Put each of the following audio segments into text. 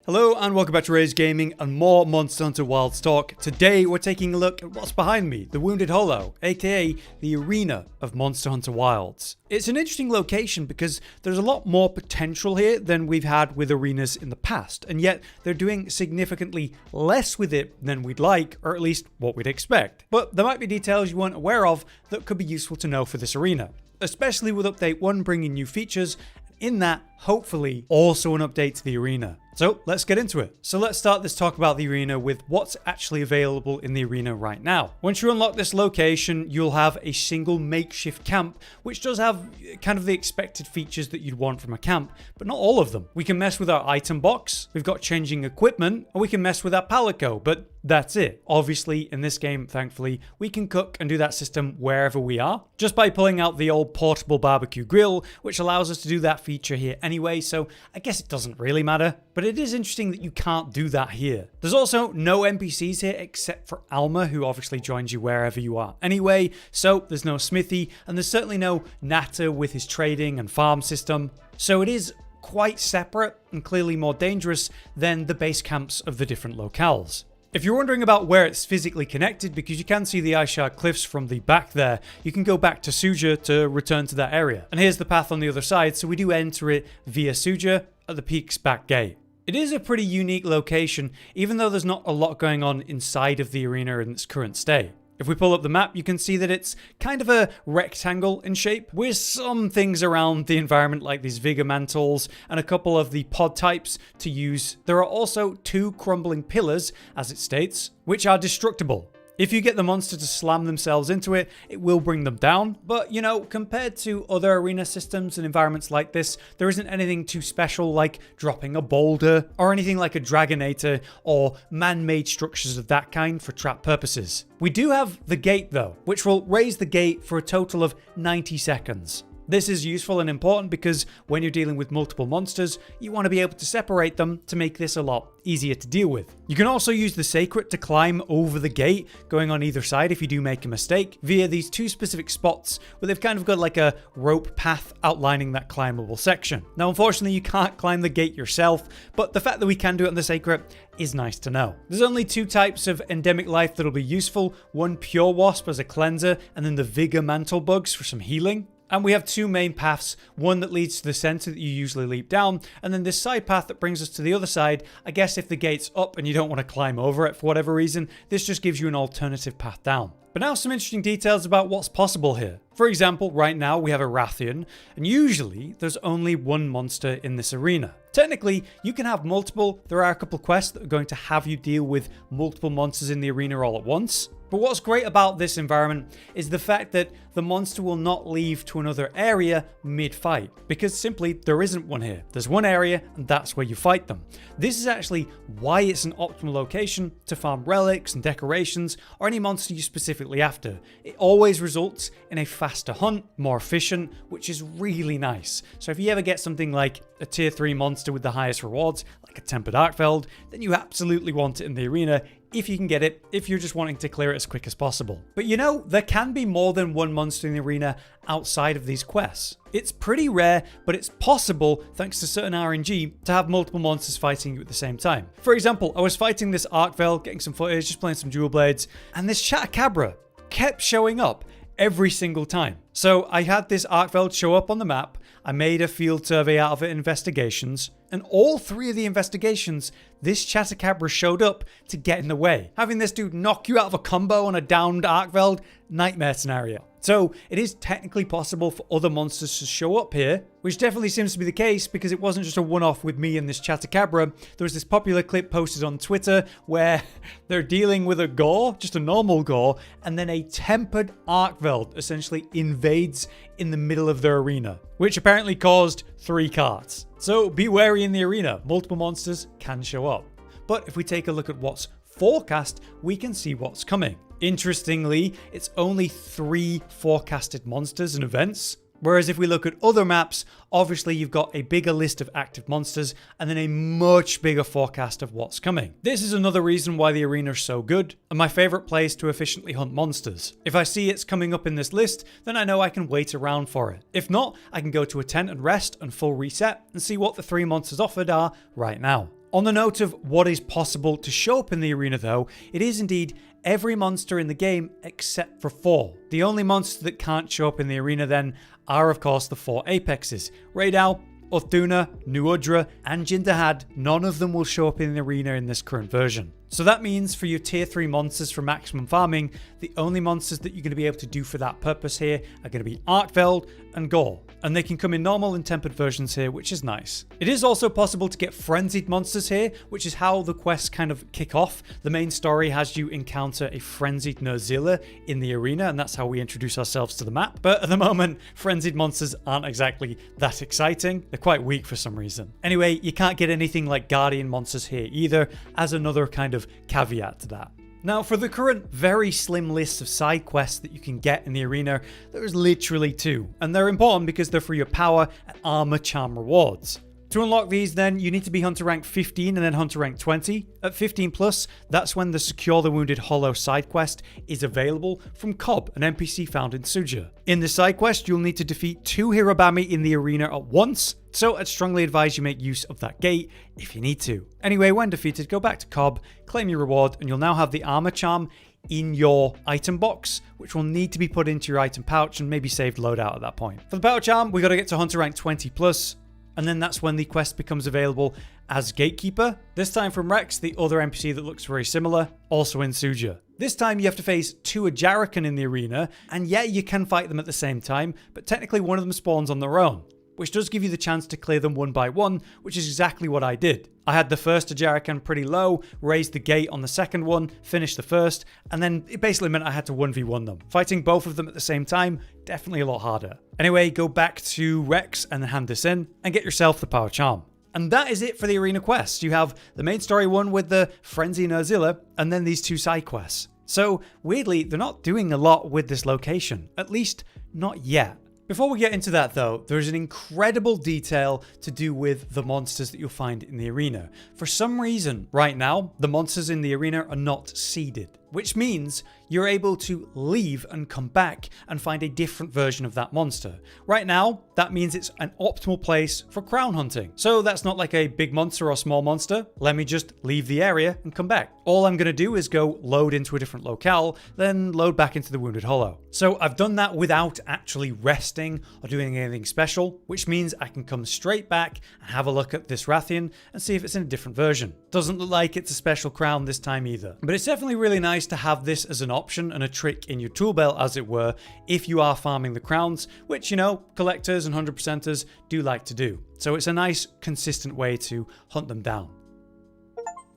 Hello and welcome back to Rage Gaming and more Monster Hunter Wilds talk. Today we're taking a look at what's behind me, the Wounded Hollow, aka the arena of Monster Hunter Wilds. It's an interesting location because there's a lot more potential here than we've had with arenas in the past, and yet they're doing significantly less with it than we'd like, or at least what we'd expect. But there might be details you weren't aware of that could be useful to know for this arena, especially with Update 1 bringing new features, and in that, hopefully, also an update to the arena. So let's get into it. So let's start this talk about the arena with what's actually available in the arena right now. Once you unlock this location, you'll have a single makeshift camp, which does have kind of the expected features that you'd want from a camp, but not all of them. We can mess with our item box, we've got changing equipment, and we can mess with our palico, but that's it. Obviously, in this game, thankfully, we can cook and do that system wherever we are, just by pulling out the old portable barbecue grill, which allows us to do that feature here anyway, so I guess it doesn't really matter. But it is interesting that you can't do that here. There's also no NPCs here except for Alma, who obviously joins you wherever you are anyway, so there's no smithy, and there's certainly no Natter with his trading and farm system. So it is quite separate and clearly more dangerous than the base camps of the different locales. If you're wondering about where it's physically connected, because you can see the iceshard cliffs from the back there, you can go back to Suja to return to that area. And here's the path on the other side, so we do enter it via Suja at the peak's back gate. It is a pretty unique location, even though there's not a lot going on inside of the arena in its current state. If we pull up the map, you can see that it's kind of a rectangle in shape, with some things around the environment like these vigor mantles and a couple of the pod types to use. There are also 2 crumbling pillars, as it states, which are destructible. If you get the monster to slam themselves into it, it will bring them down. But, you know, compared to other arena systems and environments like this, there isn't anything too special like dropping a boulder or anything like a dragonator or man-made structures of that kind for trap purposes. We do have the gate though, which will raise the gate for a total of 90 seconds. This is useful and important because when you're dealing with multiple monsters, you want to be able to separate them to make this a lot easier to deal with. You can also use the seikret to climb over the gate, going on either side if you do make a mistake, via these 2 specific spots where they've kind of got like a rope path outlining that climbable section. Now, unfortunately, you can't climb the gate yourself, but the fact that we can do it on the seikret is nice to know. There's only 2 types of endemic life that'll be useful, one pure wasp as a cleanser, and then the vigor mantle bugs for some healing. And we have 2 main paths, one that leads to the center that you usually leap down, and then this side path that brings us to the other side. I guess if the gate's up and you don't want to climb over it for whatever reason, this just gives you an alternative path down. But now some interesting details about what's possible here. For example, right now we have a Rathian, and usually there's only 1 monster in this arena. Technically, you can have multiple. There are a couple quests that are going to have you deal with multiple monsters in the arena all at once. But what's great about this environment is the fact that the monster will not leave to another area mid-fight, because simply there isn't one here. There's one area and that's where you fight them. This is actually why it's an optimal location to farm relics and decorations or any monster you specifically after. It always results in a faster hunt, more efficient, which is really nice. So if you ever get something like a tier 3 monster with the highest rewards, like a tempered arkveld, then you absolutely want it in the arena, if you can get it, if you're just wanting to clear it as quick as possible. But you know, there can be more than 1 monster in the arena outside of these quests. It's pretty rare, but it's possible, thanks to certain RNG, to have multiple monsters fighting you at the same time. For example, I was fighting this arkveld, getting some footage, just playing some dual blades, and this chatacabra kept showing up every single time. So I had this arkveld show up on the map, I made a field survey out of it, investigations, and all 3 of the investigations, this chatacabra showed up to get in the way. Having this dude knock you out of a combo on a downed arkveld, nightmare scenario. So it is technically possible for other monsters to show up here, which definitely seems to be the case because it wasn't just a one-off with me and this chatacabra. There was this popular clip posted on Twitter where they're dealing with a gore, just a normal gore, and then a tempered arkveld essentially invades in the middle of their arena, which apparently caused 3 carts. So be wary in the arena, multiple monsters can show up. But if we take a look at what's forecast, we can see what's coming. Interestingly, it's only 3 forecasted monsters and events. Whereas if we look at other maps, obviously you've got a bigger list of active monsters and then a much bigger forecast of what's coming. This is another reason why the arena is so good and my favorite place to efficiently hunt monsters. If I see it's coming up in this list, then I know I can wait around for it. If not, I can go to a tent and rest and full reset and see what the 3 monsters offered are right now. On the note of what is possible to show up in the arena though, it is indeed every monster in the game except for 4. The only monster that can't show up in the arena then are of course the 4 apexes. Raidal, duna, udra, and dahaad. None of them will show up in the arena in this current version. So that means for your tier 3 monsters for maximum farming, the only monsters that you're going to be able to do for that purpose here are going to be arkveld and gore. And they can come in normal and tempered versions here, which is nice. It is also possible to get frenzied monsters here, which is how the quests kind of kick off. The main story has you encounter a frenzied nerf in the arena, and that's how we introduce ourselves to the map. But at the moment, frenzied monsters aren't exactly that exciting. They're quite weak for some reason. Anyway, you can't get anything like guardian monsters here either, as another kind of caveat to that. Now, for the current very slim list of side quests that you can get in the arena, there's literally 2, and they're important because they're for your power and armor charm rewards. To unlock these then, you need to be hunter rank 15 and then hunter rank 20. At 15 plus, that's when the Secure the Wounded Hollow side quest is available from Cobb, an NPC found in Suja. In this side quest, you'll need to defeat 2 Hirobami in the arena at once, so I'd strongly advise you make use of that gate if you need to. Anyway, when defeated, go back to Cobb, claim your reward, and you'll now have the armor charm in your item box, which will need to be put into your item pouch and maybe saved loadout at that point. For the power charm, we got to get to hunter rank 20 plus. And then that's when the quest becomes available as Gatekeeper, this time from Rex, the other NPC that looks very similar, also in Suja. This time you have to face 2 Ajarakan in the arena, and yeah, you can fight them at the same time, but technically one of them spawns on their own, which does give you the chance to clear them one by one, which is exactly what I did. I had the first Ajarakan pretty low, raised the gate on the second one, finished the first, and then it basically meant I had to 1v1 them. Fighting both of them at the same time, definitely a lot harder. Anyway, go back to Rex and hand this in, and get yourself the power charm. And that is it for the arena quests. You have the main story one with the Frenzy Nerzilla, and then these 2 side quests. So, weirdly, they're not doing a lot with this location, at least not yet. Before we get into that though, there's an incredible detail to do with the monsters that you'll find in the arena. For some reason, right now, the monsters in the arena are not seeded, which means you're able to leave and come back and find a different version of that monster. Right now, that means it's an optimal place for crown hunting. So that's not like a big monster or small monster. Let me just leave the area and come back. All I'm going to do is go load into a different locale, then load back into the Wounded Hollow. So I've done that without actually resting or doing anything special, which means I can come straight back and have a look at this Rathian and see if it's in a different version. Doesn't look like it's a special crown this time either. But it's definitely really nice to have this as an option and a trick in your tool belt, as it were, if you are farming the crowns, which, you know, collectors and 100%ers do like to do. So it's a nice, consistent way to hunt them down.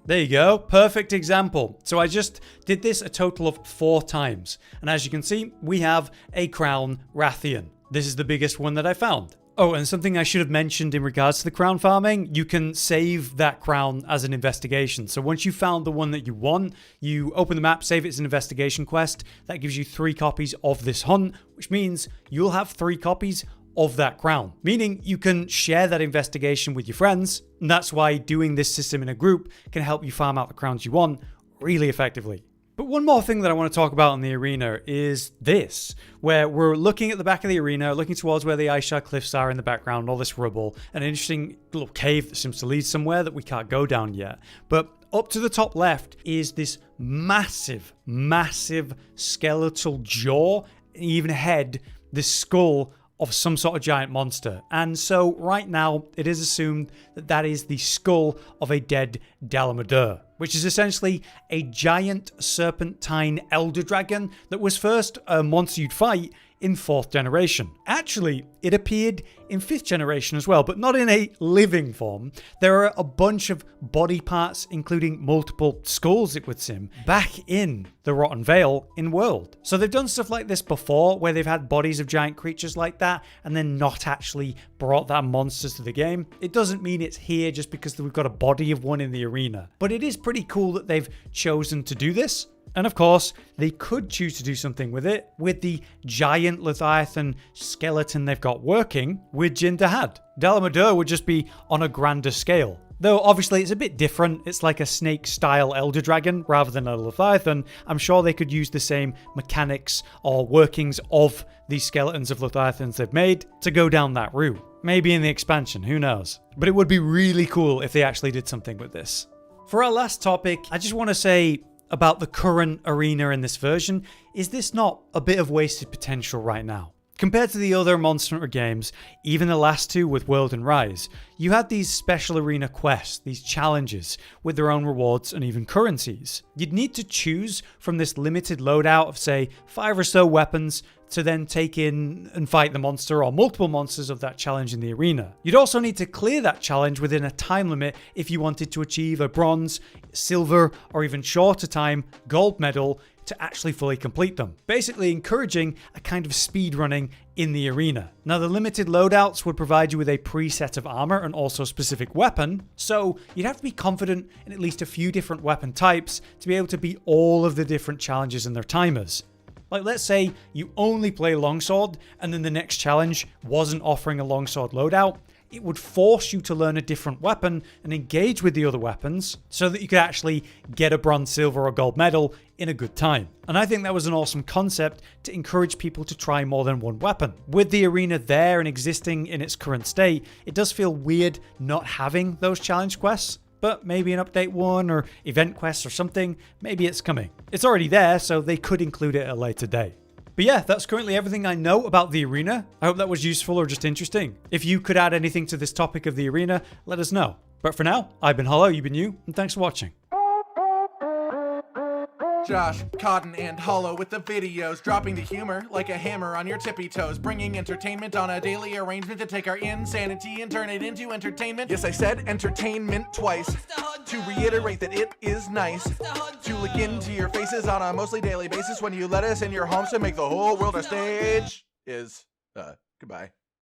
There you go, perfect example. So I just did this a total of 4 times. And as you can see, we have a crown Rathian. This is the biggest one that I found. Oh, and something I should have mentioned in regards to the crown farming, you can save that crown as an investigation. So once you found the one that you want, you open the map, save it as an investigation quest. That gives you 3 copies of this hunt, which means you'll have 3 copies of that crown, meaning you can share that investigation with your friends. And that's why doing this system in a group can help you farm out the crowns you want really effectively. But one more thing that I want to talk about in the arena is this, where we're looking at the back of the arena, looking towards where the iceshard cliffs are in the background, all this rubble, an interesting little cave that seems to lead somewhere that we can't go down yet. But up to the top left is this massive, massive skeletal jaw, even head, this skull of some sort of giant monster. And so right now it is assumed that that is the skull of a dead Dalamadur, which is essentially a giant serpentine elder dragon that was first a monster you'd fight in 4th generation. Actually, it appeared in 5th generation as well, but not in a living form. There are a bunch of body parts, including multiple skulls, it would seem, back in the Rotten Vale in World. So they've done stuff like this before, where they've had bodies of giant creatures like that, and then not actually brought that monsters to the game. It doesn't mean it's here just because we've got a body of one in the arena. But it is pretty cool that they've chosen to do this. And of course, they could choose to do something with it, with the giant Leviathan skeleton they've got working with dahaad. Dalamadur would just be on a grander scale. Though obviously it's a bit different. It's like a snake-style elder dragon rather than a leviathan. I'm sure they could use the same mechanics or workings of these skeletons of leviathans they've made to go down that route. Maybe in the expansion, who knows? But it would be really cool if they actually did something with this. For our last topic, I just want to say about the current arena in this version, is this not a bit of wasted potential right now? Compared to the other Monster Hunter games, even the last two with World and Rise, you had these special arena quests, these challenges, with their own rewards and even currencies. You'd need to choose from this limited loadout of say 5 or so weapons to then take in and fight the monster or multiple monsters of that challenge in the arena. You'd also need to clear that challenge within a time limit if you wanted to achieve a bronze, silver, or even shorter time gold medal to actually fully complete them. Basically encouraging a kind of speed running in the arena. Now the limited loadouts would provide you with a preset of armor and also a specific weapon, so you'd have to be confident in at least a few different weapon types to be able to beat all of the different challenges and their timers. Like let's say you only play longsword and then the next challenge wasn't offering a longsword loadout, it would force you to learn a different weapon and engage with the other weapons so that you could actually get a bronze, silver, or gold medal in a good time. And I think that was an awesome concept to encourage people to try more than one weapon. With the arena there and existing in its current state, it does feel weird not having those challenge quests. But maybe in Update 1 or event quests or something, maybe it's coming. It's already there, so they could include it at a later date. But yeah, that's currently everything I know about the arena. I hope that was useful or just interesting. If you could add anything to this topic of the arena, let us know. But for now, I've been Hollow, you've been you, and thanks for watching. Josh, Cotton, and Hollow with the videos, dropping the humor like a hammer on your tippy toes, bringing entertainment on a daily arrangement to take our insanity and turn it into entertainment. Yes, I said entertainment twice, to reiterate that it is nice to look into your faces on a mostly daily basis when you let us in your homes to make the whole world a stage. Goodbye.